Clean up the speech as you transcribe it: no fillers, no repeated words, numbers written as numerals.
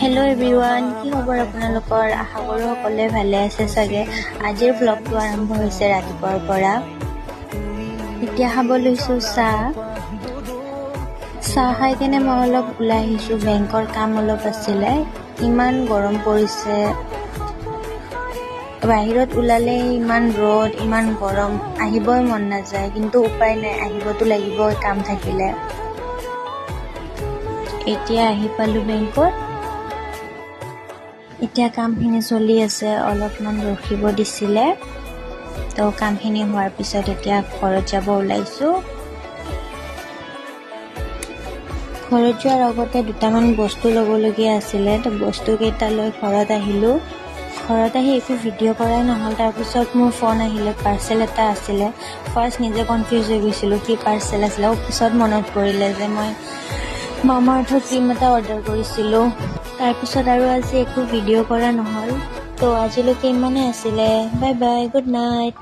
Hello' everyone, কি খবৰ আপোনালোকৰ? আশা কৰোঁ সকলোৱে ভালে আছে চাগে। আজিৰ ভ্লগটো আৰম্ভ হৈছে ৰাতিপুৱাৰ পৰা। এতিয়া খাব লৈছোঁ চাহ খাই কেনে মই অলপ ওলাই আহিছোঁ। বেংকৰ কাম অলপ আছিলে। ইমান গৰম পৰিছে, বাহিৰত ওলালে ইমান ৰ'দ, ইমান গৰম, আহিবই মন নাযায়, কিন্তু উপায় নাই, আহিবতো লাগিবই কাম থাকিলে। এতিয়া আহি পালোঁ বেংকত। এতিয়া কামখিনি চলি আছে, অলপমান ৰখিব দিছিলে, তো কামখিনি হোৱাৰ পিছত এতিয়া ঘৰত যাব ওলাইছোঁ। ঘৰত যোৱাৰ আগতে দুটামান বস্তু ল'বলগীয়া আছিলে, তো বস্তুকেইটা লৈ ঘৰত আহিলোঁ। ঘৰত আহি একো ভিডিঅ' কৰাই নহ'ল। তাৰপিছত মোৰ ফোন আহিলে, পাৰ্চেল এটা আছিলে। ফাৰ্ষ্ট নিজে কনফিউজ হৈ গৈছিলোঁ কি পাৰ্চেল আছিলে, পিছত মনত পৰিলে যে মই মামাআৰ্থৰ ক্ৰীম এটা অৰ্ডাৰ কৰিছিলোঁ। তাৰপিছত আৰু আজি একো ভিডিঅ' কৰা নহ'ল। তো আজিলৈকে ইমানেই আছিলে। Bye bye, good night.